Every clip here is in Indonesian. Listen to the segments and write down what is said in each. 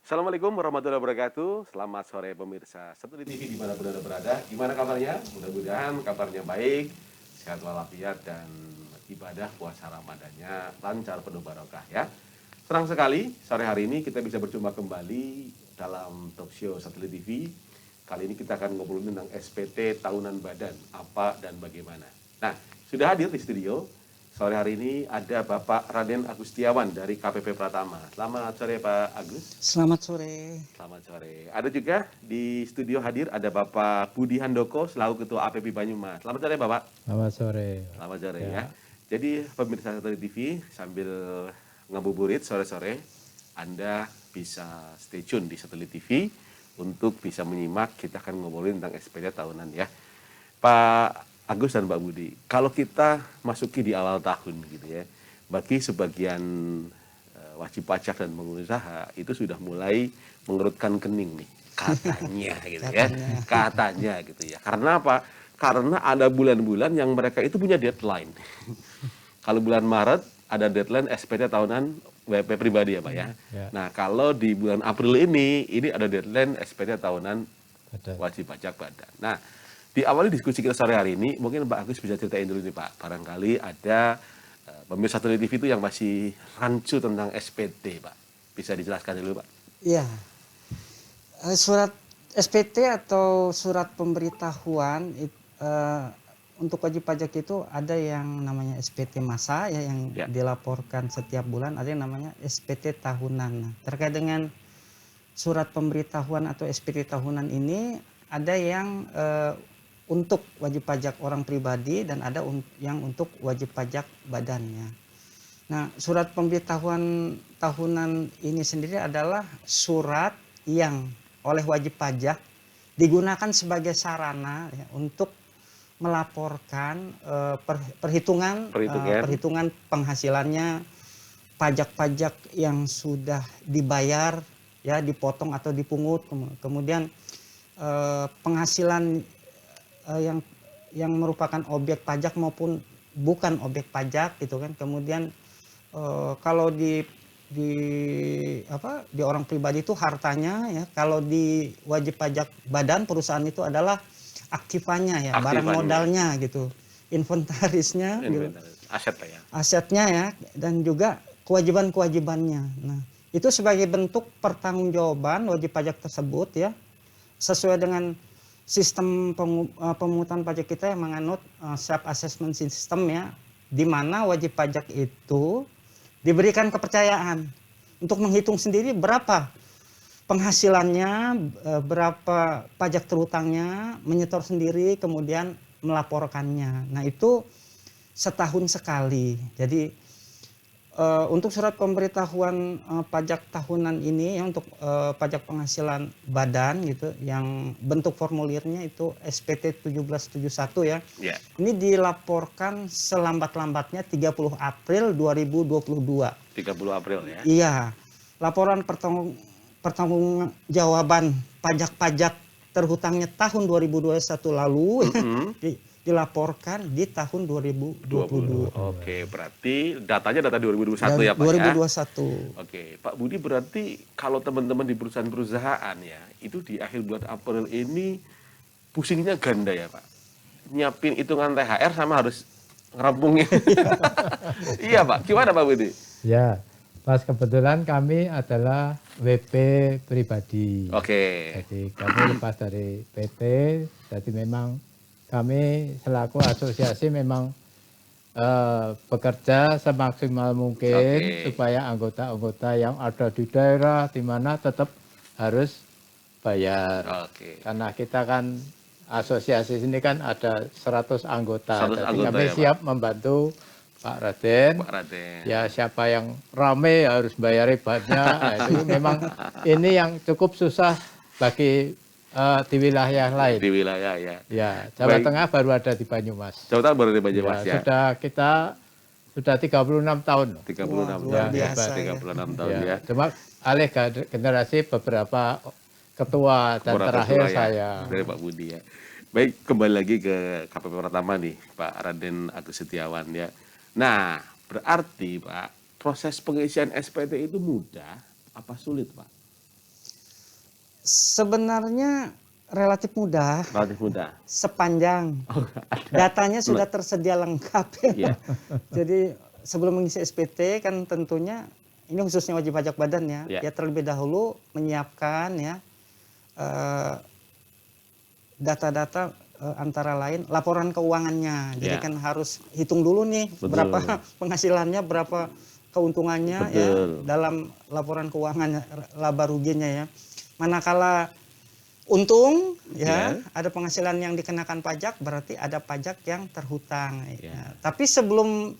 Assalamualaikum warahmatullahi wabarakatuh. Selamat sore pemirsa Setuli TV dimanapun Anda berada. Gimana kabarnya? Mudah-mudahan kabarnya baik, sehat walafiat, dan ibadah puasa Ramadannya lancar penuh barokah ya. Senang sekali sore hari ini kita bisa berjumpa kembali dalam talk show Setuli TV. Kali ini kita akan ngobrolin tentang SPT tahunan badan, apa dan bagaimana. Nah, sudah hadir di studio sore hari ini ada Bapak Raden Agustiawan dari KPP Pratama. Selamat sore Pak Agus. Selamat sore. Selamat sore. Ada juga di studio hadir ada Bapak Budi Handoko selaku Ketua APP Banyumas. Selamat sore Bapak. Selamat sore. Selamat sore ya. Jadi pemirsa Setuli TV sambil ngabuburit sore-sore Anda bisa stay tune di Setuli TV untuk bisa menyimak, kita akan ngobrolin tentang SPT tahunan ya. Pak Agus dan Pak Budi, kalau kita masuki di awal tahun gitu ya, bagi sebagian wajib pajak dan pengusaha itu sudah mulai mengerutkan kening nih, katanya gitu ya, katanya gitu ya. Karena apa? Karena ada bulan-bulan yang mereka itu punya deadline. Kalau bulan Maret ada deadline SPT tahunan WP pribadi ya Pak ya. Ya. Nah kalau di bulan April ini ada deadline SPT tahunan wajib pajak badan. Nah di awal diskusi kita sore hari ini, mungkin Pak Agus bisa ceritain dulu nih Pak, barangkali ada pemirsa Setuli TV itu yang masih rancu tentang SPT Pak. Bisa dijelaskan dulu Pak? Iya, surat SPT atau surat pemberitahuan untuk wajib pajak itu ada yang namanya SPT masa ya yang dilaporkan setiap bulan, ada yang namanya SPT tahunan. Nah, terkait dengan surat pemberitahuan atau SPT tahunan ini ada yang untuk wajib pajak orang pribadi dan ada yang untuk wajib pajak badannya. Nah, surat pemberitahuan tahunan ini sendiri adalah surat yang oleh wajib pajak digunakan sebagai sarana ya, untuk melaporkan perhitungan penghasilannya, pajak-pajak yang sudah dibayar ya, dipotong atau dipungut, kemudian penghasilan yang merupakan objek pajak maupun bukan objek pajak gitu kan. Kemudian kalau di orang pribadi itu hartanya ya, kalau di wajib pajak badan perusahaan itu adalah aktifannya ya, barang modalnya gitu, inventarisnya gitu, aset ya, asetnya ya, dan juga kewajiban-kewajibannya. Nah, itu sebagai bentuk pertanggungjawaban wajib pajak tersebut ya, sesuai dengan sistem pemungutan pajak kita yang menganut self assessment system ya, di mana wajib pajak itu diberikan kepercayaan untuk menghitung sendiri berapa penghasilannya, berapa pajak terhutangnya, menyetor sendiri, kemudian melaporkannya. Nah, itu setahun sekali. Jadi untuk surat pemberitahuan pajak tahunan ini ya, untuk pajak penghasilan badan gitu, yang bentuk formulirnya itu SPT 1771 ya. Yeah. Ini dilaporkan selambat-lambatnya 30 April 2022. 30 April ya. Iya. Laporan pertanggungjawaban pajak-pajak terhutangnya tahun 2021 lalu dilaporkan di tahun 2022. Oke, berarti datanya data 2021 ya Pak 2021. ya? Oke, Pak Budi, berarti kalau teman-teman di perusahaan-perusahaan ya, itu di akhir bulan April ini pusingnya ganda ya Pak? Nyiapin hitungan THR sama harus ngerampungin. Iya Pak, gimana Pak Budi? Ya, pas kebetulan kami adalah WP pribadi. Oke. Jadi kami lepas dari PT, jadi memang kami selaku asosiasi memang bekerja semaksimal mungkin supaya anggota-anggota yang ada di daerah di mana tetap harus bayar. Karena kita kan asosiasi sini kan ada 100 anggota. Jadi kami siap membantu Pak Raden. Ya, siapa yang rame harus bayar banyak. Itu memang ini yang cukup susah bagi di wilayah lain. Di wilayah ya. Ya, Jawa Tengah baru ada di Banyumas. Jawa Tengah baru di Banyumas ya. Sudah 36 tahun. 36 tahun ya. Cuma alih generasi beberapa ketua dan terakhir saya. Dari Pak Budi ya. Baik, kembali lagi ke KPP Pratama nih, Pak Raden Agus Setiawan ya. Nah, berarti Pak, proses pengisian SPT itu mudah apa sulit Pak? Sebenarnya relatif mudah, Relatif mudah. sepanjang Oh, datanya sudah tersedia lengkap. Iya. Jadi sebelum mengisi SPT kan tentunya ini khususnya wajib pajak badan ya, Ya. ya terlebih dahulu menyiapkan ya data-data antara lain laporan keuangannya. Jadi Ya. kan harus hitung dulu nih Betul. berapa penghasilannya, berapa keuntungannya ya Betul. dalam laporan keuangannya, laba ruginya ya. Manakala untung ya, ada penghasilan yang dikenakan pajak, berarti ada pajak yang terhutang. Ya. Ya. Tapi sebelumnya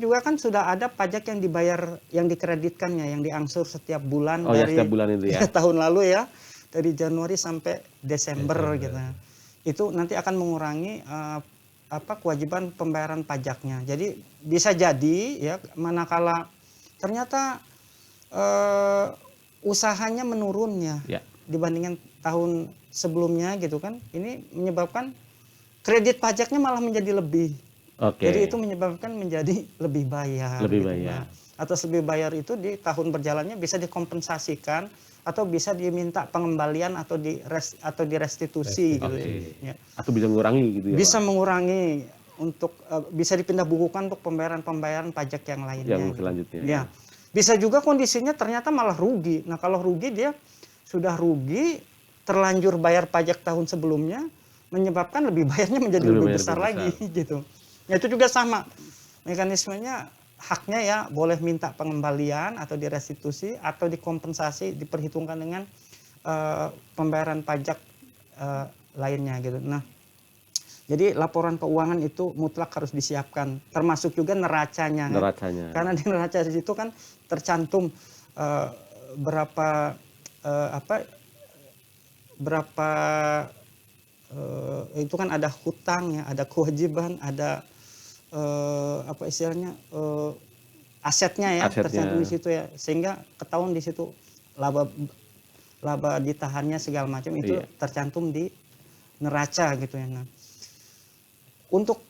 juga kan sudah ada pajak yang dibayar, yang dikreditkannya, yang diangsur setiap bulan Oh ya, dari setiap bulan itu ya. tahun lalu ya, dari Januari sampai Desember gitu. Itu nanti akan mengurangi kewajiban pembayaran pajaknya. Jadi bisa jadi ya, manakala ternyata usahanya menurun ya, dibandingkan tahun sebelumnya gitu kan, ini menyebabkan kredit pajaknya malah menjadi lebih. Jadi itu menyebabkan menjadi lebih bayar. Lebih gitu. bayar. Nah, atas lebih bayar itu di tahun berjalannya bisa dikompensasikan atau bisa diminta pengembalian atau direstitusi gitu ya. Atau bisa mengurangi gitu ya. Bisa Pak? mengurangi untuk bisa dipindah bukukan untuk pembayaran pajak yang lainnya. Yang gitu. selanjutnya. Ya. Bisa juga kondisinya ternyata malah rugi. Nah, kalau rugi dia sudah rugi, terlanjur bayar pajak tahun sebelumnya, menyebabkan lebih bayarnya menjadi lebih besar lagi gitu. Ya itu juga sama mekanismenya, haknya ya boleh minta pengembalian atau direstitusi atau dikompensasi, diperhitungkan dengan pembayaran pajak lainnya gitu. Nah, jadi laporan keuangan itu mutlak harus disiapkan, termasuk juga neracanya. Neracanya. Karena di neraca itu kan tercantum berapa itu kan ada hutang ya, ada kewajiban, ada asetnya ya, tercantum di situ ya, sehingga ketahuan di situ laba ditahannya segala macam itu tercantum di neraca gitu ya. Nah, untuk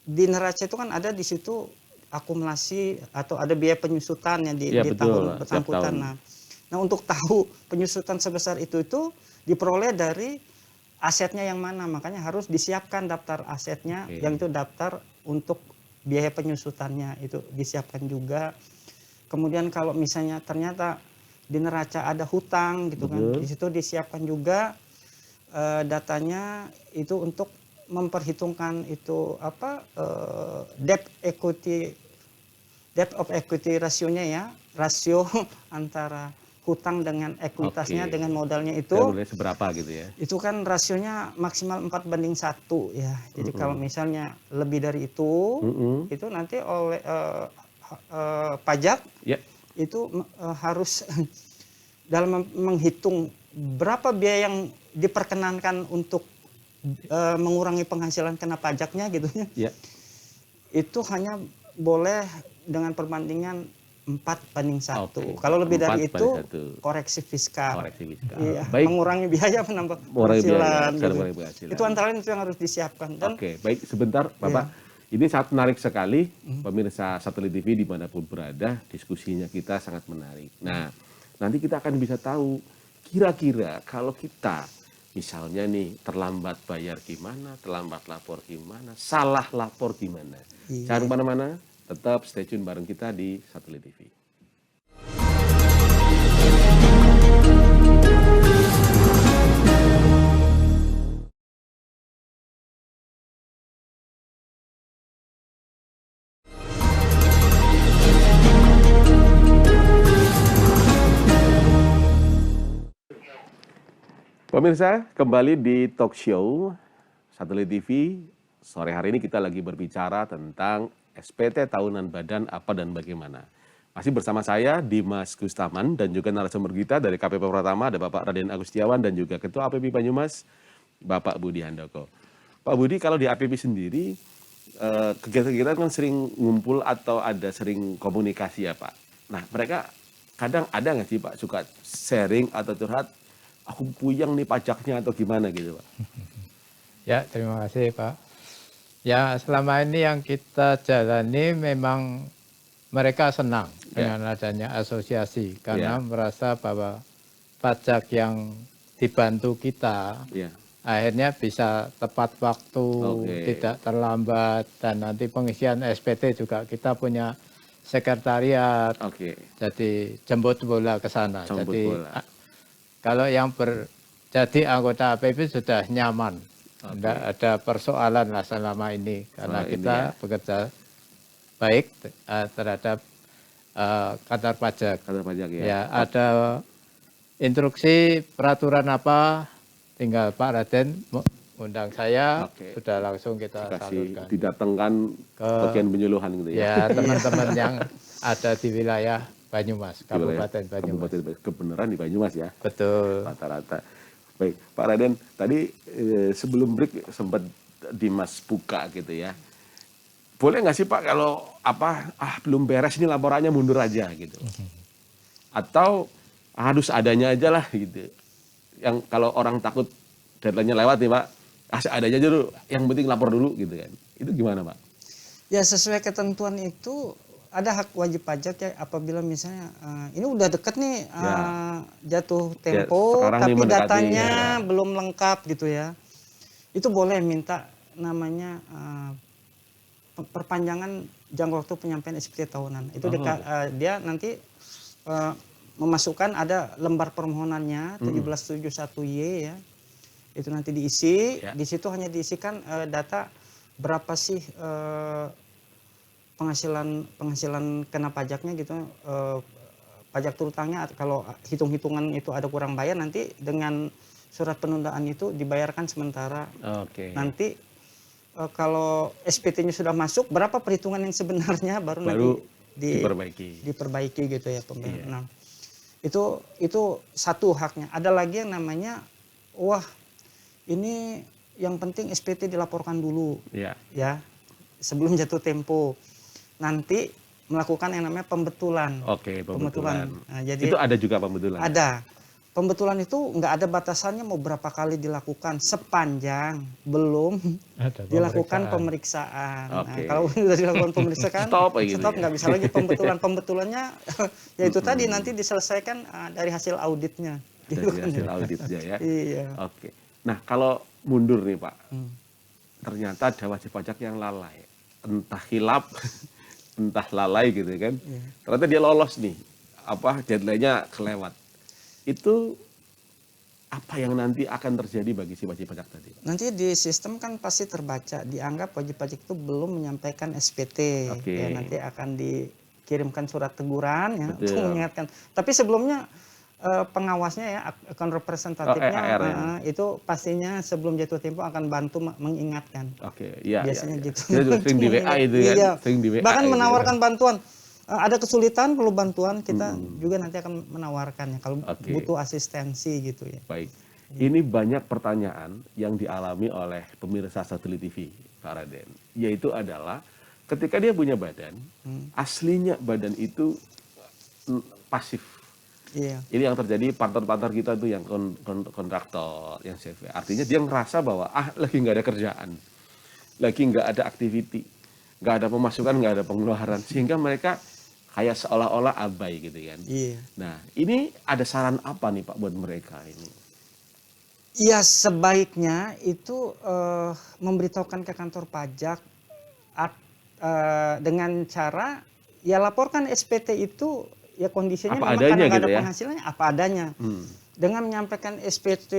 di neraca itu kan ada di situ akumulasi atau ada biaya penyusutan yang di tahun bersangkutan. Nah, untuk tahu penyusutan sebesar itu diperoleh dari asetnya yang mana, makanya harus disiapkan daftar asetnya, yang itu daftar untuk biaya penyusutannya itu disiapkan juga. Kemudian kalau misalnya ternyata di neraca ada hutang gitu kan, di situ disiapkan juga datanya itu untuk memperhitungkan itu debt of equity rasionya ya, rasio antara hutang dengan ekuitasnya dengan modalnya itu. Seberapa gitu ya. Itu kan rasionya maksimal 4:1 ya. Jadi kalau misalnya lebih dari itu nanti oleh pajak itu harus dalam menghitung berapa biaya yang diperkenankan untuk mengurangi penghasilan kena pajaknya gitu ya. Itu hanya boleh dengan perbandingan 4:1. Kalau lebih dari itu koreksi fiskal. Iya, mengurangi biaya menambah penghasilan. Gitu. Itu antara lain itu yang harus disiapkan. Dan, baik sebentar Bapak. Ini sangat menarik sekali, pemirsa Satelit TV dimanapun berada, diskusinya kita sangat menarik. Nah, nanti kita akan bisa tahu kira-kira kalau kita misalnya nih terlambat bayar gimana, terlambat lapor gimana, salah lapor gimana. Jangan kemana-mana, tetap stay tune bareng kita di Satelit TV. Pemirsa, kembali di talk show Satelit TV. Sore hari ini kita lagi berbicara tentang SPT tahunan badan apa dan bagaimana. Masih bersama saya Dimas Gustaman dan juga narasumber kita dari KPP Pratama ada Bapak Raden Agustiawan dan juga Ketua APB Banyumas Bapak Budi Handoko. Pak Budi, kalau di APB sendiri kegiatan-kegiatan kan sering ngumpul atau ada sering komunikasi ya Pak. Nah mereka kadang ada nggak sih Pak suka sharing atau curhat, aku puyeng nih pajaknya atau gimana gitu Pak? Ya, terima kasih Pak. Ya, selama ini yang kita jalani memang mereka senang Ya. dengan adanya asosiasi karena Ya. merasa bahwa pajak yang dibantu kita Ya. akhirnya bisa tepat waktu, Oke. tidak terlambat, dan nanti pengisian SPT juga kita punya sekretariat. Oke. Jadi jemput bola ke sana. Jemput Jadi bola. kalau yang jadi anggota APB sudah nyaman, tidak ada persoalan lah selama ini karena Soal ini kita ya. bekerja baik terhadap kantor pajak. Kantor pajak ya. Ya, ada instruksi peraturan apa, tinggal Pak Raden undang saya, Oke. sudah langsung kita Kasih salurkan. didatangkan Ke- bagian penyuluhan gitu ya. Ya, teman-teman yang ada di wilayah Banyumas, Di wilayah Kabupaten Banyumas. Kabupaten kebenaran di Banyumas ya. Betul. Rata-rata. Baik, Pak Raden, tadi sebelum break sempat Dimas buka gitu ya. Boleh nggak sih Pak kalau belum beres ini laporannya mundur aja gitu. Atau harus adanya aja lah gitu. Yang kalau orang takut deadline-nya lewat nih Pak, adanya aja dulu, yang penting lapor dulu gitu kan. Itu gimana Pak? Ya sesuai ketentuan itu ada hak wajib pajak ya apabila misalnya ini udah deket nih jatuh tempo sekarang nih tapi mendekati, datanya ya. belum lengkap gitu ya. Itu boleh minta namanya perpanjangan jangka waktu penyampaian SPT tahunan. Itu dia nanti memasukkan ada lembar permohonannya 1771Y ya. Itu nanti diisi, Ya. di situ hanya diisikan data berapa sih penghasilan kena pajaknya gitu, pajak terutangnya kalau hitung-hitungan itu ada kurang bayar nanti dengan surat penundaan itu dibayarkan sementara. Oke. Nanti kalau SPT-nya sudah masuk berapa perhitungan yang sebenarnya baru nanti diperbaiki gitu ya pembayar. Nah, itu satu haknya. Ada lagi yang namanya ini yang penting SPT dilaporkan dulu. Ya. Ya. Sebelum jatuh tempo. Nanti melakukan yang namanya pembetulan. Oke, pembetulan. Nah, jadi itu ada juga pembetulan. Ada. Pembetulan itu nggak ada batasannya mau berapa kali dilakukan sepanjang belum dilakukan pemeriksaan. Oke. Nah, kalau sudah dilakukan pemeriksaan, Stop nggak bisa lagi pembetulan. Pembetulannya yaitu tadi nanti diselesaikan dari hasil auditnya. Dari hasil auditnya ya. Iya. Oke. Nah kalau mundur nih Pak, ternyata ada wajib pajak yang lalai, entah hilap, entah lalai gitu kan. Ternyata dia lolos nih, deadline-nya kelewat. Itu apa yang nanti akan terjadi bagi si wajib pajak tadi? Nanti di sistem kan pasti terbaca, dianggap wajib pajak itu belum menyampaikan SPT. Oke. Ya, nanti akan dikirimkan surat teguran ya Betul. untuk mengingatkan. Tapi sebelumnya pengawasnya ya, akun representatifnya EAR ya. itu pastinya sebelum jatuh tempo akan bantu mengingatkan. Oke, iya. Biasanya iya. gitu. Dia sering di WA itu kan, Iya. sering di WA. Bahkan gitu menawarkan ya. bantuan. Ada kesulitan perlu bantuan, kita juga nanti akan menawarkannya kalau Oke. butuh asistensi gitu ya. Baik. Ini banyak pertanyaan yang dialami oleh pemirsa Satelit TV, Pak Raden. Yaitu adalah ketika dia punya badan, aslinya badan itu pasif. Iya. Ini yang terjadi partner-partner kita tuh yang kontraktor, yang CV. Artinya dia ngerasa bahwa lagi nggak ada kerjaan, lagi nggak ada activity, nggak ada pemasukan, nggak ada pengeluaran, sehingga mereka kayak seolah-olah abai gitu kan. Iya. Nah, ini ada saran apa nih Pak buat mereka ini? Ya sebaiknya itu memberitahukan ke kantor pajak dengan cara ya laporkan SPT itu ya kondisinya Apa memang adanya karena nggak gitu ada ya? penghasilannya apa adanya. Dengan menyampaikan SPT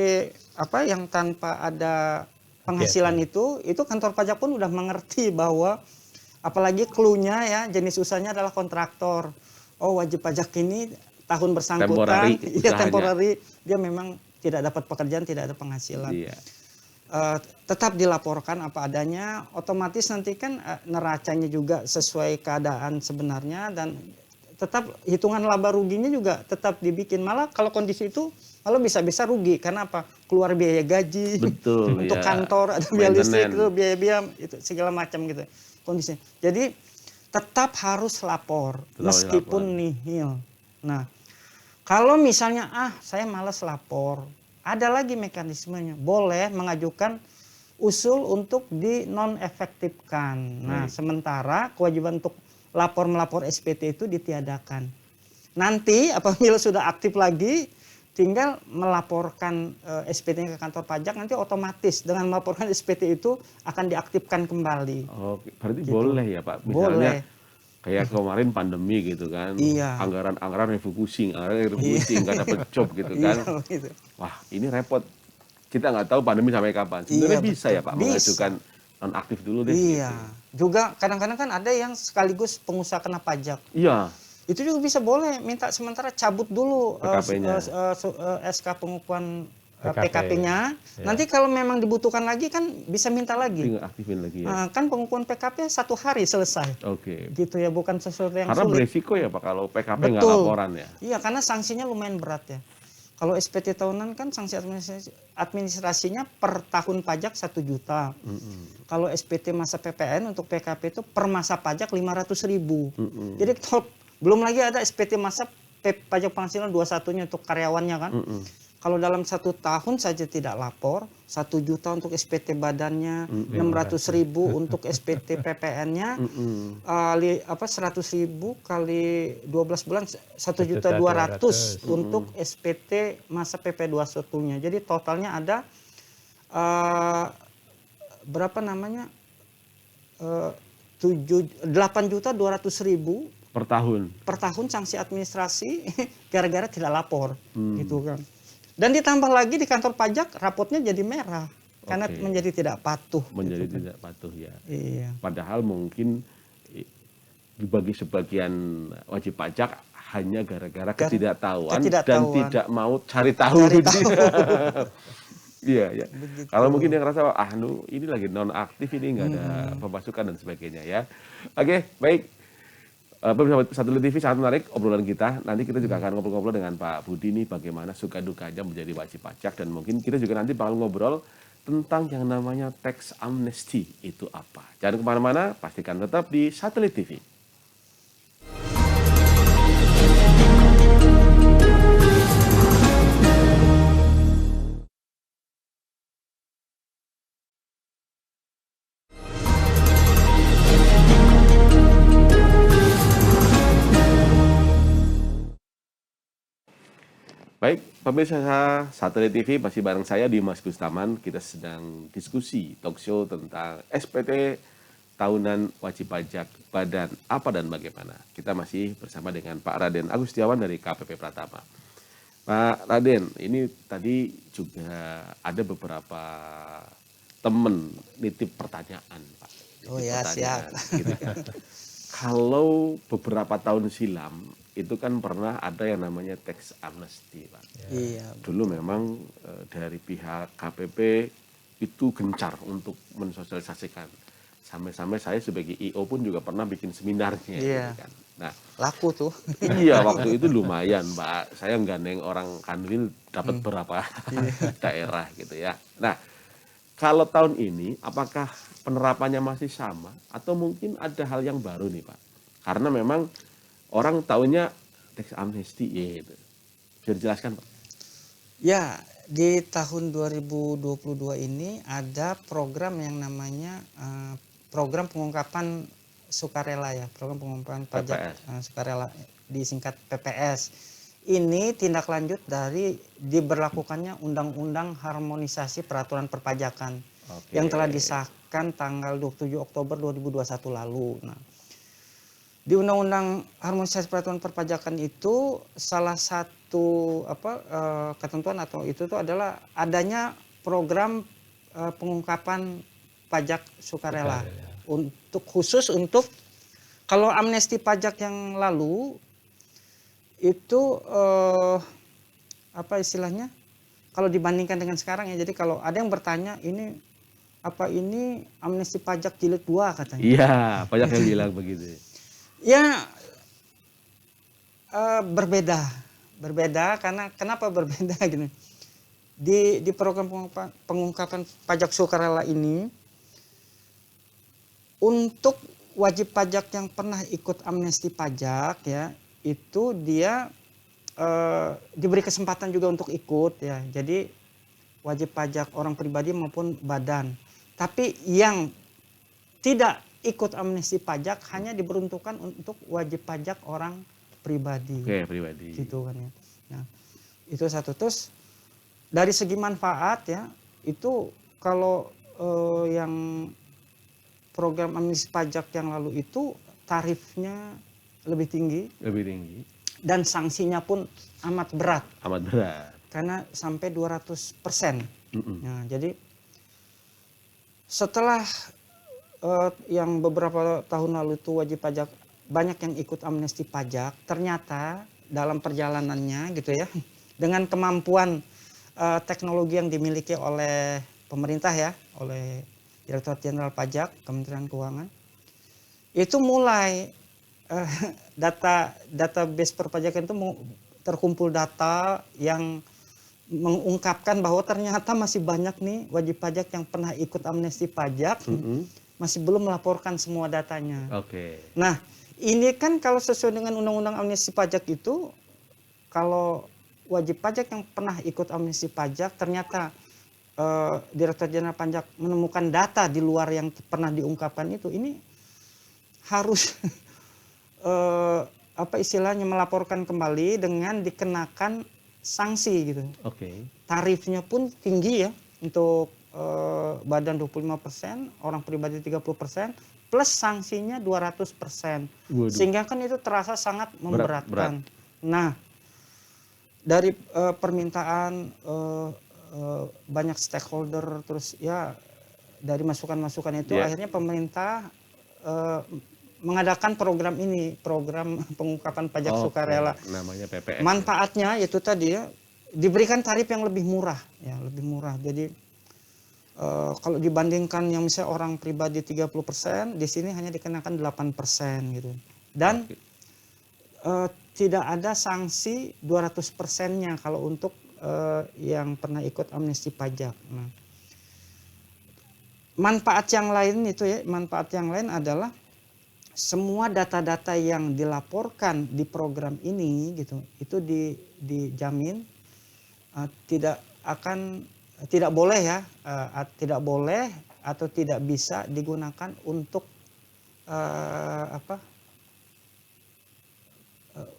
yang tanpa ada penghasilan itu kantor pajak pun udah mengerti bahwa apalagi clue-nya ya jenis usahanya adalah kontraktor. Oh wajib pajak ini tahun bersangkutan, temporary dia memang tidak dapat pekerjaan, tidak ada penghasilan. Iya. Tetap dilaporkan apa adanya, otomatis nanti kan neracanya juga sesuai keadaan sebenarnya dan tetap hitungan laba ruginya juga tetap dibikin. Malah kalau kondisi itu malah bisa-bisa rugi karena apa? Keluar biaya gaji, Betul, untuk ya. kantor, ada biaya listrik, Maintenance. biaya itu segala macam gitu kondisi. Jadi tetap harus lapor meskipun nihil. Nah, kalau misalnya saya malas lapor, ada lagi mekanismenya. Boleh mengajukan usul untuk di non-efektifkan. Nah, sementara kewajiban untuk lapor-melapor SPT itu ditiadakan. Nanti apabila sudah aktif lagi, tinggal melaporkan SPT ke kantor pajak, nanti otomatis dengan melaporkan SPT itu akan diaktifkan kembali. Oke, berarti Gitu. boleh ya Pak? Misalnya Boleh. kayak kemarin pandemi gitu kan, Iya. anggaran refocusing nggak dapet job gitu kan. Iya, gitu. Wah, ini repot. Kita nggak tahu pandemi sampai kapan. Sebenarnya Iya, bisa betul. ya Pak Bisa. mengajukan nonaktif dulu deh. Iya. Gitu. Juga kadang-kadang kan ada yang sekaligus pengusaha kena pajak. Iya, Itu juga bisa boleh minta sementara cabut dulu PKP-nya. SK pengukuhan PKP. PKP-nya. Ya. Nanti kalau memang dibutuhkan lagi kan bisa minta lagi. tinggal aktifin lagi ya. Kan pengukuhan PKP 1 hari selesai. Oke. Gitu ya, bukan sesuatu yang Karena sulit. beresiko ya Pak kalau PKP nggak Betul. laporan ya. Iya, karena sanksinya lumayan berat ya. Kalau SPT tahunan kan sanksi administrasinya per tahun pajak 1 juta. Kalau SPT masa PPN untuk PKP itu per masa pajak 500.000. Jadi belum lagi ada SPT masa pajak penghasilan 21-nya untuk karyawannya kan. Kalau dalam 1 tahun saja tidak lapor, 1 juta untuk SPT badannya, 600.000 untuk SPT PPN-nya, 100.000 kali 12 bulan 1.200.000 untuk SPT masa PP 21-nya. Jadi totalnya ada berapa namanya? 8.200.000 Per tahun. per tahun sanksi administrasi gara-gara tidak lapor gitu kan. Dan ditambah lagi di kantor pajak rapotnya jadi merah karena Oke. menjadi tidak patuh. Menjadi gitu kan. tidak patuh ya. Iya. Padahal mungkin bagi sebagian wajib pajak hanya gara-gara ketidaktahuan dan ketidaktahuan. tidak mau cari tahu. Cari gitu. tahu. Iya, ya. Begitu. Kalau mungkin yang ngerasa ini lagi non aktif ini nggak ada pemasukan dan sebagainya ya. Oke, baik. Pemirsa Satelit TV sangat menarik obrolan kita. Nanti kita juga akan ngobrol-ngobrol dengan Pak Budi nih bagaimana suka dukanya menjadi wajib pajak dan mungkin kita juga nanti bakal ngobrol tentang yang namanya tax amnesty itu apa. Jangan kemana-mana, pastikan tetap di Satelit TV. Baik, pemirsa Satelit TV masih bareng saya Dimas Gustaman. Kita sedang diskusi talk show tentang SPT tahunan wajib pajak badan apa dan bagaimana. Kita masih bersama dengan Pak Raden Agustiawan dari KPP Pratama. Pak Raden, ini tadi juga ada beberapa temen nitip pertanyaan, Pak. Oh ya, siap. Gitu kan. Kalau beberapa tahun silam itu kan pernah ada yang namanya tax amnesty, Pak. Iya. Dulu memang dari pihak KPP itu gencar untuk mensosialisasikan. Sampai-sampai saya sebagai IO pun juga pernah bikin seminarnya. Iya. Gitu kan. Nah, Laku tuh. iya waktu itu lumayan, Pak. Saya gandeng orang Kanwil dapat berapa daerah gitu ya. Nah, kalau tahun ini apakah penerapannya masih sama atau mungkin ada hal yang baru nih, Pak? Karena memang orang tahunya tax amnesty gitu. Bisa dijelaskan, Pak? Ya, di tahun 2022 ini ada program yang namanya program pengungkapan sukarela ya, program pengungkapan pajak sukarela disingkat PPS. Ini tindak lanjut dari diberlakukannya Undang-Undang Harmonisasi Peraturan Perpajakan yang telah disahkan tanggal 27 Oktober 2021 lalu. Nah, di Undang-Undang Harmonisasi Peraturan Perpajakan itu salah satu ketentuan atau itu tuh adalah adanya program pengungkapan pajak sukarela untuk khusus untuk kalau amnesti pajak yang lalu itu apa istilahnya kalau dibandingkan dengan sekarang ya, jadi kalau ada yang bertanya ini amnesti pajak jilid 2 katanya. Iya, banyak yang bilang begitu. Ya berbeda karena kenapa berbeda gini. Di program pengungkapan pajak sukarela ini untuk wajib pajak yang pernah ikut amnesti pajak ya itu dia diberi kesempatan juga untuk ikut ya. Jadi wajib pajak orang pribadi maupun badan. Tapi yang tidak ikut amnesti pajak hanya diperuntukkan untuk wajib pajak orang pribadi. Oke, pribadi. Gitu kan ya. Nah, itu satu. Terus dari segi manfaat ya, itu kalau yang program amnesti pajak yang lalu itu tarifnya lebih tinggi. Lebih tinggi. Dan sanksinya pun amat berat. Amat berat. Karena sampai 200%. Nah, jadi setelah yang beberapa tahun lalu itu wajib pajak banyak yang ikut amnesti pajak, ternyata dalam perjalanannya gitu ya, dengan kemampuan teknologi yang dimiliki oleh pemerintah ya, oleh Direktorat Jenderal Pajak, Kementerian Keuangan, itu mulai database perpajakan itu terkumpul data yang mengungkapkan bahwa ternyata masih banyak nih wajib pajak yang pernah ikut amnesti pajak masih belum melaporkan semua datanya. Oke. Nah, ini kan kalau sesuai dengan undang-undang amnesti pajak itu, kalau wajib pajak yang pernah ikut amnesti pajak ternyata Direktur Jenderal Pajak menemukan data di luar yang pernah diungkapkan itu, ini harus apa istilahnya melaporkan kembali dengan dikenakan sanksi gitu. Oke. Tarifnya pun tinggi ya, untuk badan 25%, orang pribadi 30%, plus sanksinya 200%. Waduh. Sehingga kan itu terasa sangat memberatkan. Berat. Nah, dari permintaan banyak stakeholder, terus ya dari masukan-masukan itu akhirnya pemerintah mengadakan program ini, program pengungkapan pajak sukarela. Namanya PPS. Manfaatnya itu tadi ya, diberikan tarif yang lebih murah, ya lebih murah. Jadi kalau dibandingkan yang misalnya orang pribadi 30%, di sini hanya dikenakan 8% gitu. Dan tidak ada sanksi 200%-nya kalau untuk yang pernah ikut amnesti pajak. Nah, manfaat yang lain itu ya, manfaat yang lain adalah semua data-data yang dilaporkan di program ini gitu, itu dijamin tidak boleh ya, tidak boleh atau tidak bisa digunakan untuk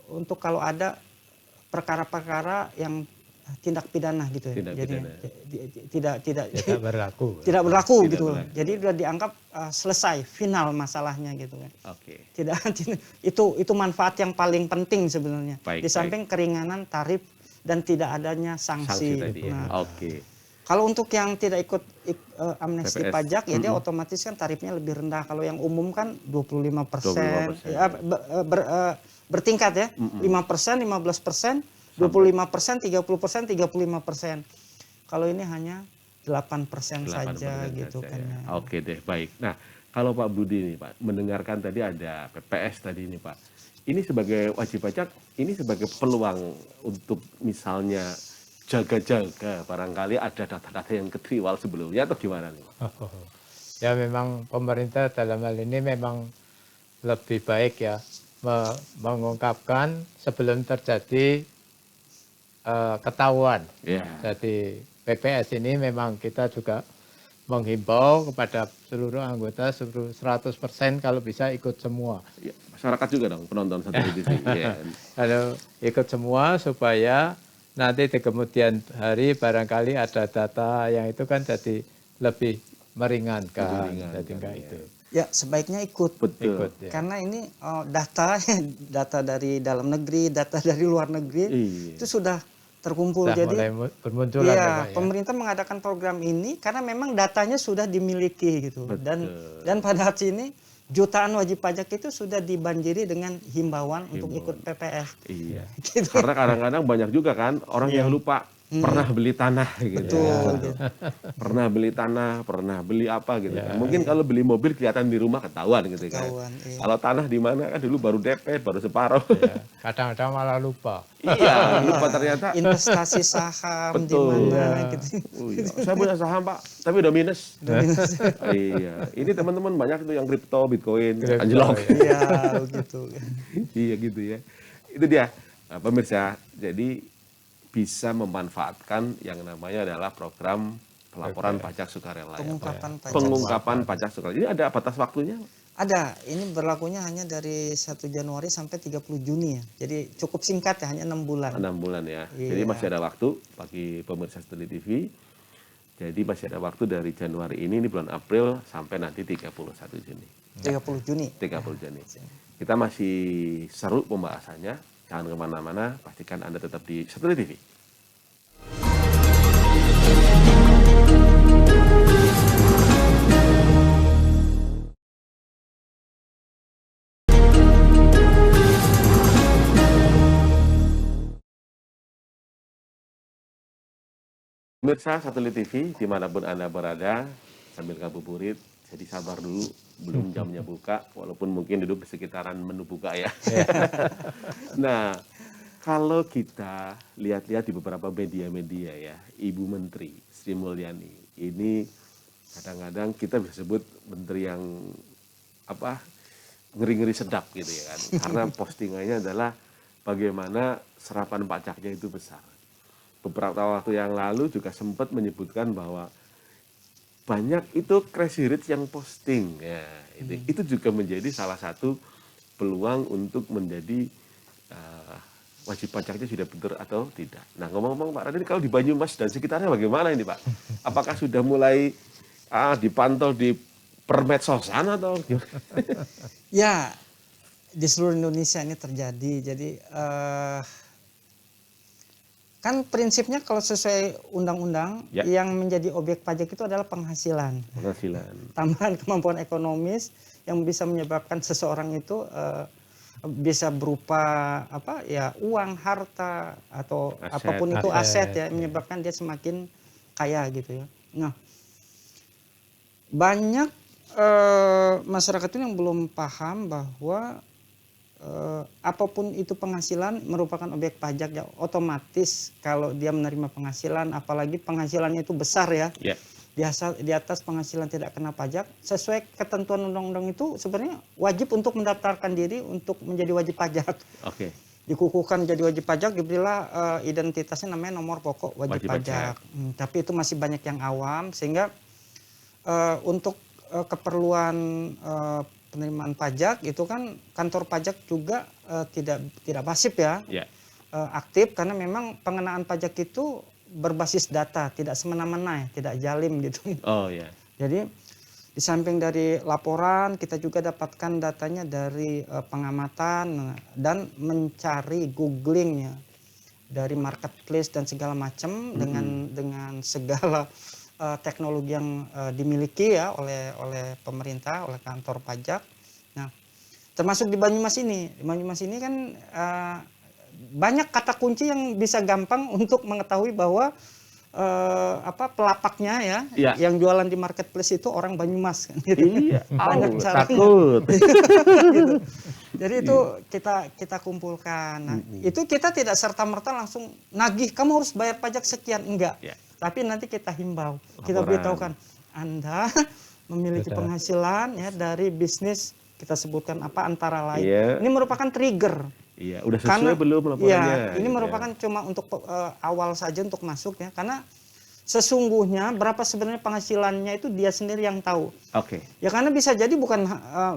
untuk kalau ada perkara-perkara yang tindak pidana gitu. Jadi tidak berlaku. Tidak berlaku gitu. Jadi sudah dianggap selesai, final masalahnya gitu kan. Oke. Itu manfaat yang paling penting sebenarnya. Baik, di samping keringanan tarif dan tidak adanya sanksi. Tadi, ya. Oke. Kalau untuk yang tidak ikut amnesti PPS. Pajak ya dia otomatis kan tarifnya lebih rendah. Kalau yang umum kan 25%. Ya, bertingkat ya. 5%, 15%, 25%, 30%, 35%. Kalau ini hanya 8% saja gitu kan. Ya. Oke deh, baik. Nah, kalau Pak Budi nih Pak, mendengarkan tadi ada PPS tadi nih Pak. Ini sebagai wajib pajak, ini sebagai peluang untuk misalnya jaga-jaga barangkali ada data-data yang ketriwal sebelumnya atau gimana nih Pak? Ya memang pemerintah dalam hal ini memang lebih baik ya mengungkapkan sebelum terjadi ketahuan. Jadi PPS ini memang kita juga menghimbau kepada seluruh anggota 100% kalau bisa ikut semua. Ya, masyarakat juga dong penonton satu TV. Kalau ikut semua supaya nanti di kemudian hari barangkali ada data yang itu kan jadi lebih meringankan. Jadi enggak itu. Ya sebaiknya ikut. Betul. Ikut, ya. Karena ini data dari dalam negeri, data dari luar negeri itu sudah terkumpul. Sudah jadi mulai bermunculan ya, pemerintah mengadakan program ini karena memang datanya sudah dimiliki gitu. Dan pada saat ini jutaan wajib pajak itu sudah dibanjiri dengan himbauan untuk ikut PPS. Iya. Gitu. Karena kadang-kadang banyak juga kan orang yang lupa pernah beli tanah gitu. Betul. Pernah beli tanah, pernah beli apa gitu. Mungkin kalau beli mobil kelihatan di rumah ketahuan gitu kan. Kalau tanah di mana kan dulu baru DP, baru separuh. Kadang-kadang malah lupa. Iya, lupa ternyata. Investasi saham di mana gitu. Iya. Saya punya saham Pak, tapi udah minus. Iya, ini teman-teman banyak tuh yang kripto, Bitcoin, anjlok. Iya, begitu. Iya gitu ya. Itu dia pemirsa. Jadi bisa memanfaatkan yang namanya adalah program pelaporan pajak sukarela. Pengungkapan pajak. Pengungkapan pajak sukarela. Ini ada batas waktunya? Ada, ini berlakunya hanya dari 1 Januari sampai 30 Juni ya. Jadi cukup singkat ya, hanya 6 bulan. 6 bulan ya. Iya. Jadi masih ada waktu bagi pemirsa Studi TV. Jadi masih ada waktu dari Januari ini bulan April sampai nanti 31 Juni. 30 Juni. 30 Juni. Kita masih seru pembahasannya. Jangan kemana-mana, pastikan Anda tetap di Studi TV. Pemirsa Satelit TV, dimanapun Anda berada, sambil ngabuburit, jadi sabar dulu, belum jamnya buka, walaupun mungkin duduk di sekitaran menu buka ya. Nah, kalau kita lihat-lihat di beberapa media-media ya, Ibu Menteri Sri Mulyani, ini kadang-kadang kita bisa sebut menteri yang apa ngeri-ngeri sedap gitu ya kan, karena postingannya adalah bagaimana serapan pajaknya itu besar. Beberapa waktu yang lalu juga sempat menyebutkan bahwa banyak itu crazy rich yang posting ya, itu juga menjadi salah satu peluang untuk menjadi wajib pajaknya sudah benar atau tidak. Nah, ngomong-ngomong Pak Raden, kalau di Banyumas dan sekitarnya bagaimana ini Pak? Apakah sudah mulai dipantau di permedsosan atau gimana? Ya, di seluruh Indonesia ini terjadi. Jadi kan prinsipnya kalau sesuai undang-undang Ya. yang menjadi objek pajak itu adalah penghasilan. Penghasilan. Tambahan kemampuan ekonomis yang bisa menyebabkan seseorang itu bisa berupa apa ya, uang, harta atau Aset. apapun itu aset ya, Aset. menyebabkan dia semakin kaya gitu ya. Nah, banyak masyarakat itu yang belum paham bahwa apapun itu penghasilan merupakan objek pajak ya, otomatis kalau dia menerima penghasilan, apalagi penghasilannya itu besar ya, Ya. di atas penghasilan tidak kena pajak, sesuai ketentuan undang-undang itu sebenarnya wajib untuk mendaftarkan diri untuk menjadi wajib pajak. Oke. Dikukuhkan jadi wajib pajak, diberilah identitasnya namanya nomor pokok wajib pajak. Tapi itu masih banyak yang awam, sehingga untuk keperluan penerimaan pajak itu kan kantor pajak juga tidak pasif ya, Ya. aktif, karena memang pengenaan pajak itu berbasis data, tidak semena-mena ya, tidak jalim gitu. Oh ya. Jadi di samping dari laporan, kita juga dapatkan datanya dari pengamatan dan mencari googling ya, dari marketplace dan segala macam, dengan segala teknologi yang dimiliki ya oleh pemerintah, oleh kantor pajak. Nah, termasuk di Banyumas ini. Di Banyumas ini kan banyak kata kunci yang bisa gampang untuk mengetahui bahwa pelapaknya ya, Ya. yang jualan di marketplace itu orang Banyumas kan, gitu. Iya. Banyak caranya. Takut. Gitu. Jadi itu kita kumpulkan. Nah, itu kita tidak serta-merta langsung nagih, kamu harus bayar pajak sekian, enggak. Ya. Tapi nanti kita himbau, kita Laporan. beritahukan, Anda memiliki penghasilan ya dari bisnis, kita sebutkan apa antara lain. Iya. Ini merupakan trigger. Iya, udah sesuai belum laporannya? Iya, ini gitu merupakan cuma untuk awal saja untuk masuk ya, karena sesungguhnya berapa sebenarnya penghasilannya itu dia sendiri yang tahu. Oke. Ya karena bisa jadi bukan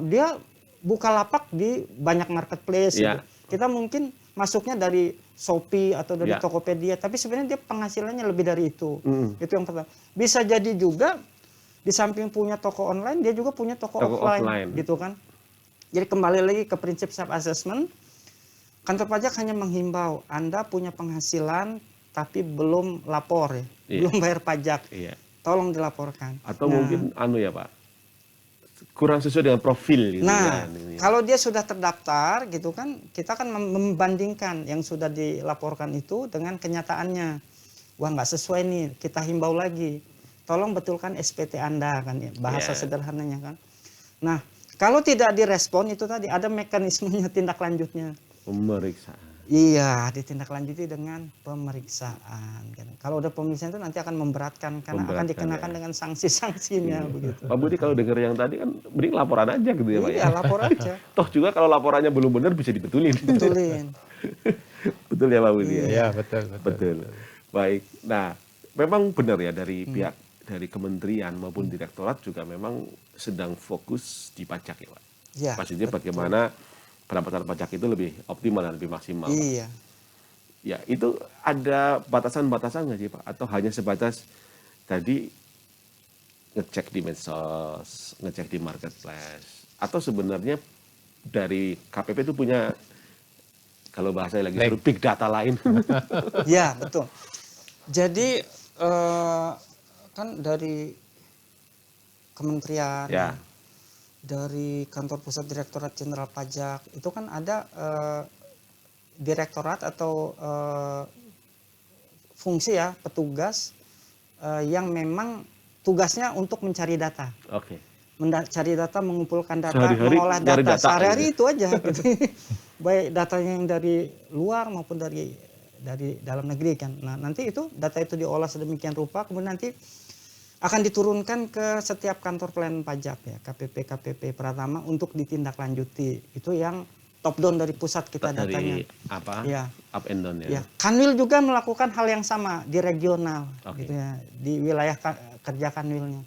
dia buka lapak di banyak marketplace. Ya. Gitu. Kita mungkin masuknya dari Shopee atau dari Ya. Tokopedia, tapi sebenarnya dia penghasilannya lebih dari itu. Itu yang pertama. Bisa jadi juga di samping punya toko online, dia juga punya toko offline, gitu kan. Jadi kembali lagi ke prinsip self assessment. Kantor pajak hanya menghimbau, Anda punya penghasilan tapi belum lapor ya, Iya. belum bayar pajak. Iya. Tolong dilaporkan. Atau mungkin ya Pak, kurang sesuai dengan profil gitu Nah, kan. Ini. kalau dia sudah terdaftar gitu kan, kita kan membandingkan yang sudah dilaporkan itu dengan kenyataannya. Wah, nggak sesuai nih, kita himbau lagi. Tolong betulkan SPT Anda kan ya, bahasa sederhananya kan. Nah, kalau tidak direspon itu tadi ada mekanismenya tindak lanjutnya. Pemeriksaan. Iya, ditindaklanjuti dengan pemeriksaan. Kan. Kalau udah pemeriksaan itu nanti akan memberatkan karena akan dikenakan dengan sanksi-sanksinya begitu. Pak Budi kalau dengar yang tadi kan mending laporan aja gitu ya Pak ya. Iya, lapor aja. Toh juga kalau laporannya belum benar bisa dibetulin. Betulin. Betul ya Pak Budi ya? Iya, betul. Betul. Baik. Nah, memang benar ya dari pihak dari kementerian maupun direktorat juga memang sedang fokus di pajak ya Pak. Ya, Maksudnya betul. bagaimana pendapatan pajak itu lebih optimal dan lebih maksimal. Pak. Iya. Ya, itu ada batasan-batasan nggak sih Pak? Atau hanya sebatas tadi ngecek di medsos, ngecek di marketplace? Atau sebenarnya dari KPP itu punya, kalau bahasa lagi seru, big data lain? Ya, betul. Jadi kan dari kementerian, Ya, dari kantor pusat Direktorat Jenderal Pajak, itu kan ada direktorat atau fungsi ya, petugas yang memang tugasnya untuk mencari data. oke. Mencari data, mengumpulkan data, Sehari-hari mengolah nyari data. data Sehari-hari aja. itu aja gitu. Baik datanya yang dari luar maupun dari dalam negeri kan. Nah, nanti itu data itu diolah sedemikian rupa, kemudian nanti akan diturunkan ke setiap kantor pelayanan pajak ya, KPP Pratama untuk ditindaklanjuti. Itu yang top down dari pusat kita datanya. Dari apa? Ya. Up and down ya. Ya, Kanwil juga melakukan hal yang sama di regional, Oke. gitu ya, di wilayah kerja Kanwilnya.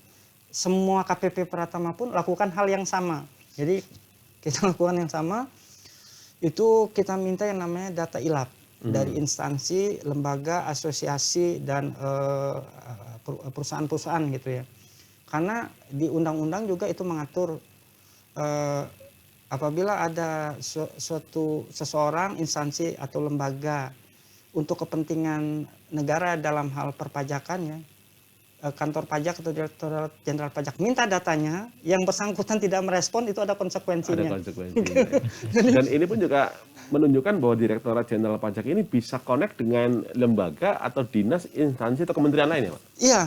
Semua KPP Pratama pun lakukan hal yang sama. Jadi kita lakukan yang sama, itu kita minta yang namanya data ILAP dari instansi, lembaga, asosiasi dan perusahaan-perusahaan gitu ya. Karena di undang-undang juga itu mengatur apabila ada suatu seseorang, instansi atau lembaga untuk kepentingan negara dalam hal perpajakan ya, kantor pajak atau Direktorat Jenderal Pajak minta datanya, yang bersangkutan tidak merespon, itu ada konsekuensinya. Ada konsekuensinya. Dan ini pun juga menunjukkan bahwa Direktorat Jenderal Pajak ini bisa connect dengan lembaga atau dinas, instansi atau kementerian lain ya Pak? Iya,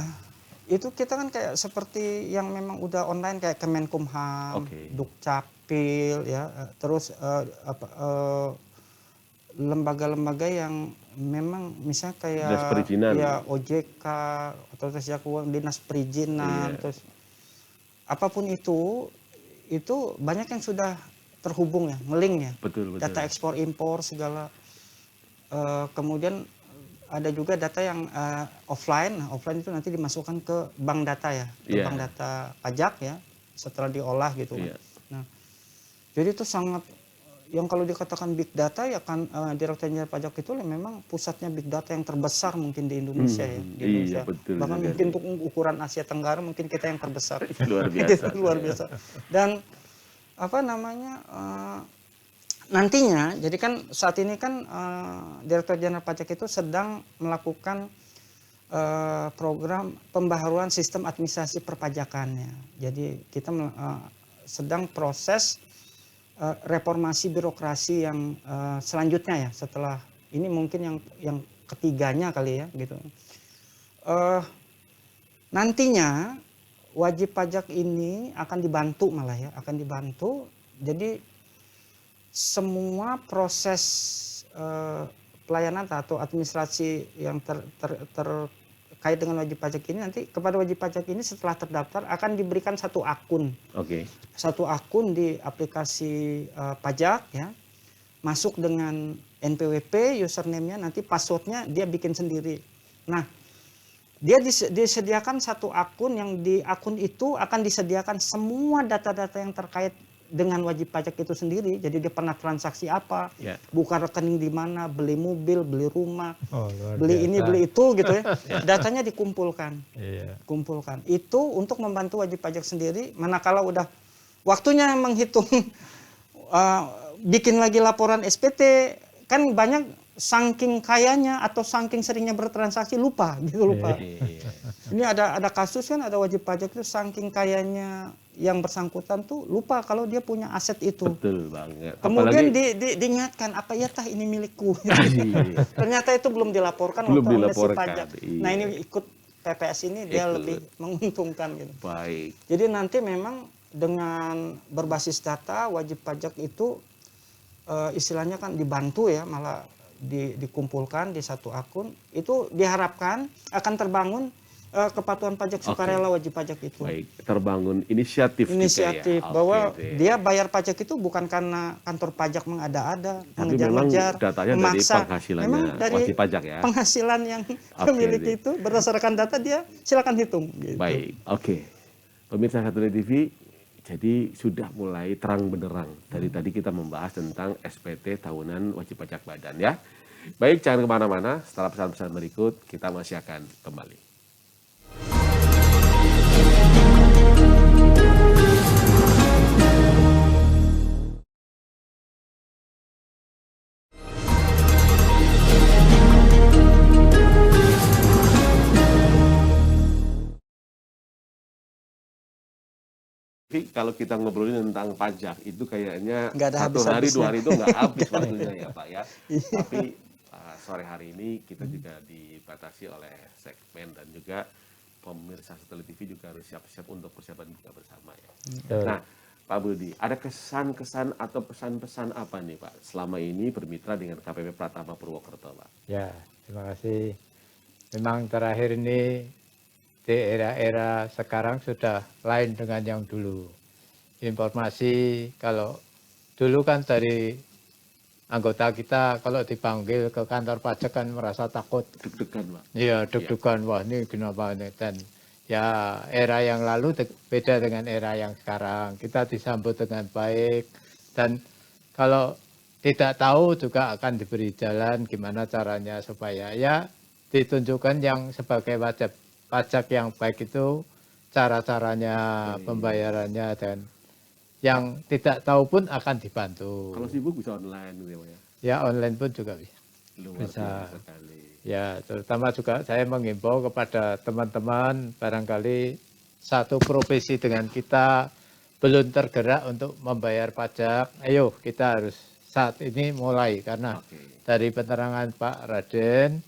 itu kita kan kayak seperti yang memang udah online kayak Kemenkumham, Oke. Dukcapil ya, terus lembaga-lembaga yang memang misalnya kayak Dinas perizinan. ya OJK atau Jasa Keuangan, Dinas Perizinan, Iya. terus apapun itu banyak yang sudah terhubung ya, ngelink ya. Betul. Data ekspor impor segala. Kemudian ada juga data yang offline. Nah, offline itu nanti dimasukkan ke bank data ya, ke Iya. bank data pajak ya, setelah diolah gitu kan. Iya. Nah, jadi itu sangat, yang kalau dikatakan big data ya kan, Direktorat Jenderal Pajak itu memang pusatnya big data yang terbesar mungkin di Indonesia ya. Di Iya, Indonesia. betul Bahkan juga mungkin sih. untuk ukuran Asia Tenggara mungkin kita yang terbesar. Luar biasa. Luar biasa. Dan apa namanya, nantinya, jadi kan saat ini kan Direktorat Jenderal Pajak itu sedang melakukan program pembaharuan sistem administrasi perpajakannya. Jadi kita sedang proses reformasi birokrasi yang selanjutnya ya, setelah ini mungkin yang ketiganya kali ya gitu. Nantinya wajib pajak ini akan dibantu, malah ya akan dibantu. Jadi semua proses pelayanan atau administrasi yang terkait dengan wajib pajak ini, nanti kepada wajib pajak ini setelah terdaftar akan diberikan satu akun. Oke. Satu akun di aplikasi pajak ya, masuk dengan NPWP username-nya, nanti password-nya dia bikin sendiri. Nah, dia disediakan satu akun, yang di akun itu akan disediakan semua data-data yang terkait dengan wajib pajak itu sendiri. Jadi dia pernah transaksi apa, Ya. buka rekening di mana, beli mobil, beli rumah, Luar beli biasa. ini, beli itu gitu ya. Datanya dikumpulkan. Iya. Kumpulkan. Itu untuk membantu wajib pajak sendiri, manakala udah waktunya menghitung bikin lagi laporan SPT, kan banyak saking kayanya atau saking seringnya bertransaksi lupa. Iya. Ini ada kasus kan, ada wajib pajak itu saking kayanya yang bersangkutan tuh lupa kalau dia punya aset itu. Betul banget. Kemudian Apalagi diingatkan, apa ya tah ini milikku. Iya. Ternyata itu belum dilaporkan Belum waktu amnesti dilaporkan, pajak. iya. Nah, ini ikut PPS ini dia Ikut. lebih menguntungkan gitu. Baik. Jadi nanti memang dengan berbasis data wajib pajak itu istilahnya kan dibantu ya, malah dikumpulkan di satu akun, itu diharapkan akan terbangun kepatuhan pajak sukarela wajib pajak itu. Baik, terbangun inisiatif Inisiatif juga ya. bahwa Oke, dia bayar pajak itu bukan karena kantor pajak mengada-ada, tapi memang mengejar-ngejar, datanya dari memaksa. penghasilannya Memang dari wajib pajak ya. penghasilan yang dimiliki itu berdasarkan data, dia silakan hitung. Gitu. Baik, oke. Pemirsa Satelit TV, Jadi sudah mulai terang benderang. Dari tadi kita membahas tentang SPT tahunan wajib pajak badan ya. Baik, jangan kemana-mana. Setelah pesan-pesan berikut, kita masih akan kembali. Tapi kalau kita ngobrolin tentang pajak itu kayaknya Nggak ada satu hari habis-habisnya. 2 hari itu nggak habis waktunya ya Pak ya. Tapi sore hari ini kita juga dibatasi oleh segmen dan juga pemirsa Satelit TV juga harus siap-siap untuk persiapan buka bersama ya. Nah Pak Budi, ada kesan-kesan atau pesan-pesan apa nih Pak selama ini bermitra dengan KPP Pratama Purwokerto Pak? Ya, terima kasih. Memang terakhir ini di era-era sekarang sudah lain dengan yang dulu. Informasi kalau dulu kan dari anggota kita kalau dipanggil ke kantor pajak kan merasa takut. Deg-degan Pak. Iya, deg-degan. Wah ini kenapa ini? Dan ya era yang lalu beda dengan era yang sekarang. Kita disambut dengan baik dan kalau tidak tahu juga akan diberi jalan gimana caranya supaya ya ditunjukkan yang sebagai wajib pajak yang baik itu cara-caranya, pembayarannya, dan yang tidak tahu pun akan dibantu. Kalau sibuk bisa online gitu ya Pak ya? Ya online pun juga bisa. Luar Bisa. biasa sekali. Ya terutama juga saya mengimbau kepada teman-teman barangkali satu profesi dengan kita belum tergerak untuk membayar pajak. Ayo kita harus saat ini mulai karena dari penerangan Pak Raden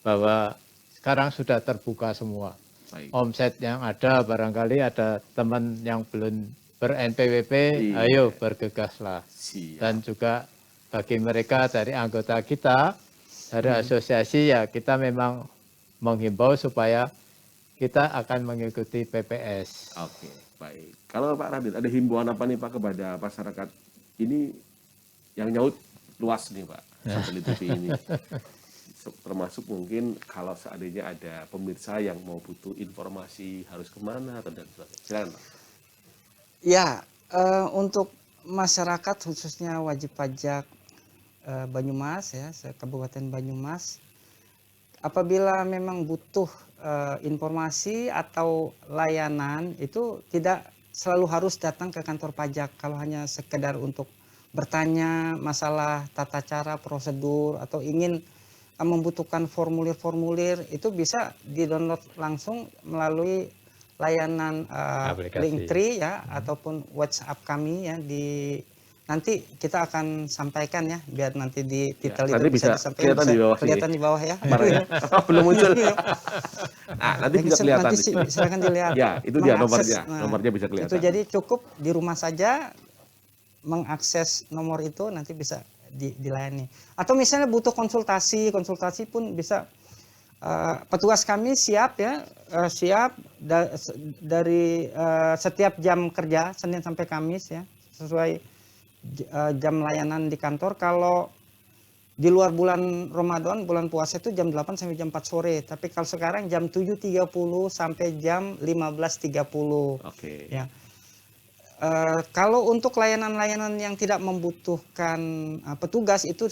bahwa sekarang sudah terbuka semua. Baik. Omset yang ada barangkali ada teman yang belum ber-NPWP, Iya. ayo bergegaslah. Siap. Dan juga bagi mereka dari anggota kita, dari asosiasi ya kita memang menghimbau supaya kita akan mengikuti PPS. Oke, baik. Kalau Pak Radit, ada himbauan apa nih Pak kepada masyarakat ini yang nyaut luas nih Pak, Satelit TV ini? Termasuk mungkin kalau seandainya ada pemirsa yang mau butuh informasi harus kemana atau dan sebagainya. Silakan Pak. Ya, untuk masyarakat khususnya wajib pajak Banyumas ya, Kabupaten Banyumas, apabila memang butuh informasi atau layanan itu tidak selalu harus datang ke kantor pajak. Kalau hanya sekedar untuk bertanya masalah tata cara, prosedur, atau ingin membutuhkan formulir-formulir, itu bisa di-download langsung melalui layanan Linktree ya, ataupun WhatsApp kami ya. Nanti kita akan sampaikan ya, biar nanti di titel nanti itu bisa disampaikan, kelihatan di bawah kelihatan di bawah ya. Belum muncul. Nah, nanti bisa kelihatan. Nanti silakan dilihat. Ya, itu dia Mengakses, nomornya. Nomornya bisa kelihatan. Itu jadi cukup di rumah saja mengakses nomor itu, nanti bisa dilayani. Atau misalnya butuh konsultasi pun bisa. Petugas kami siap ya, dari setiap jam kerja Senin sampai Kamis ya, sesuai jam layanan di kantor. Kalau di luar bulan Ramadan, bulan puasa itu jam 8 sampai jam 4 sore. Tapi kalau sekarang jam 7.30 sampai jam 15.30. Oke. Ya. Kalau untuk layanan-layanan yang tidak membutuhkan petugas itu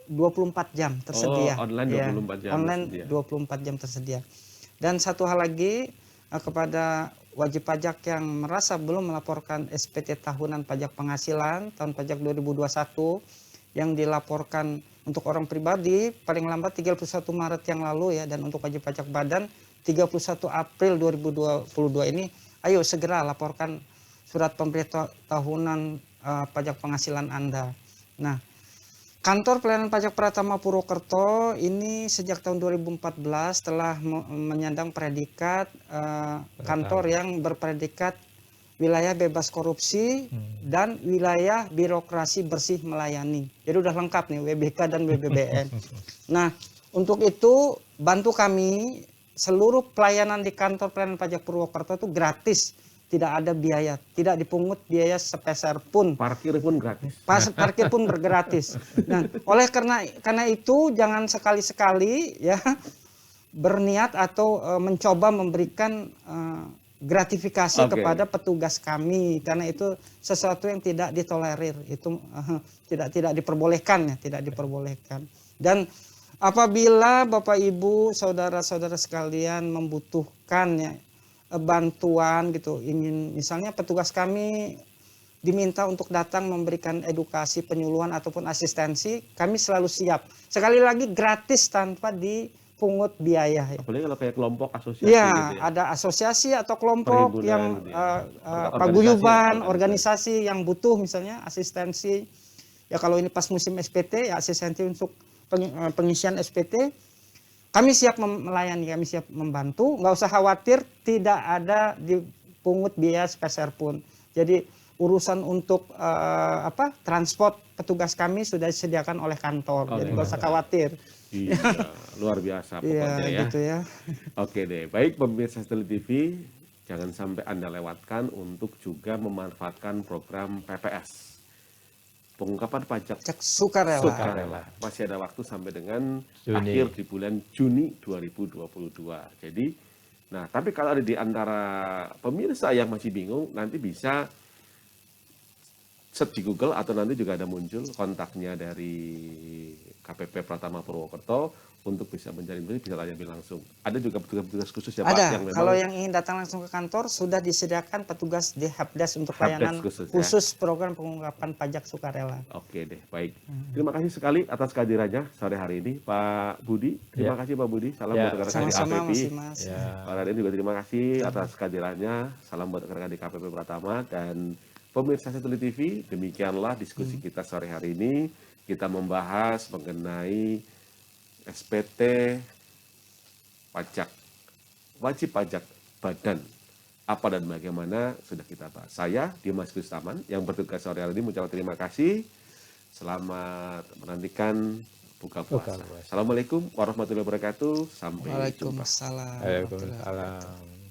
24 jam tersedia. Online 24 jam. Online tersedia. 24 jam tersedia. Dan satu hal lagi, kepada wajib pajak yang merasa belum melaporkan SPT tahunan pajak penghasilan tahun pajak 2021 yang dilaporkan untuk orang pribadi paling lambat 31 Maret yang lalu ya, dan untuk wajib pajak badan 31 April 2022 ini, ayo segera laporkan surat pemberitahuan pajak penghasilan Anda. Nah, Kantor Pelayanan Pajak Pratama Purwokerto ini sejak tahun 2014 telah menyandang predikat kantor yang berpredikat wilayah bebas korupsi dan wilayah birokrasi bersih melayani. Jadi udah lengkap nih WBK dan WBBN. Nah, untuk itu bantu kami, seluruh pelayanan di Kantor Pelayanan Pajak Purwokerto itu gratis. Tidak ada biaya, tidak dipungut biaya sepeser pun. Parkir pun gratis. Parkir pun bergratis. Nah, oleh karena itu jangan sekali-sekali ya berniat atau mencoba memberikan gratifikasi Oke. kepada petugas kami, karena itu sesuatu yang tidak ditolerir, itu tidak diperbolehkan ya, tidak diperbolehkan. Dan apabila Bapak Ibu saudara-saudara sekalian membutuhkan ya bantuan gitu, ingin misalnya petugas kami diminta untuk datang memberikan edukasi, penyuluhan ataupun asistensi, kami selalu siap. Sekali lagi gratis tanpa dipungut biaya ya. Apalagi kalau kayak kelompok asosiasi Ya, gitu ya. ada asosiasi atau kelompok Perhimpunan yang gitu ya. paguyuban, Organisasi. organisasi yang butuh misalnya asistensi. Ya kalau ini pas musim SPT, ya asistensi untuk pengisian SPT, kami siap melayani, kami siap membantu. Nggak usah khawatir, tidak ada dipungut biaya sepeser pun. Jadi urusan untuk transport petugas kami sudah disediakan oleh kantor, jadi nggak usah khawatir. Iya, luar biasa pokoknya ya. Gitu ya. Oke deh, baik pemirsa Setelit TV, jangan sampai Anda lewatkan untuk juga memanfaatkan program PPS. Pengungkapan pajak Sukarela. sukarela. Masih ada waktu sampai dengan Juni. akhir di bulan Juni 2022. Jadi, nah tapi kalau ada di antara pemirsa yang masih bingung, nanti bisa search di Google atau nanti juga ada muncul kontaknya dari KPP Pratama Purwokerto untuk bisa mencari informasi, bisa tanya lebih langsung. Ada juga petugas-petugas khusus ya Pak? Ada, Yang memang kalau yang ingin datang langsung ke kantor sudah disediakan petugas di Helpdesk untuk Helpdesk layanan khusus, ya? program pengungkapan pajak sukarela. Oke deh, baik. Terima kasih sekali atas kehadirannya sore hari ini, Pak Budi. Terima kasih Pak Budi. Salam buat rekan-rekan di Sama-sama KPP. Mas. Pak Raden juga terima kasih atas kehadirannya. Salam buat rekan-rekan di KPP Pratama dan pemirsa Setelit TV. Demikianlah diskusi kita sore hari ini. Kita membahas mengenai SPT pajak, wajib pajak badan. Apa dan bagaimana sudah kita bahas. Saya, Dimas Kustaman, yang bertugas sore hari ini mengucapkan terima kasih. Selamat menantikan buka puasa. Assalamualaikum warahmatullahi wabarakatuh. Sampai jumpa. Waalaikumsalam. Waalaikumsalam.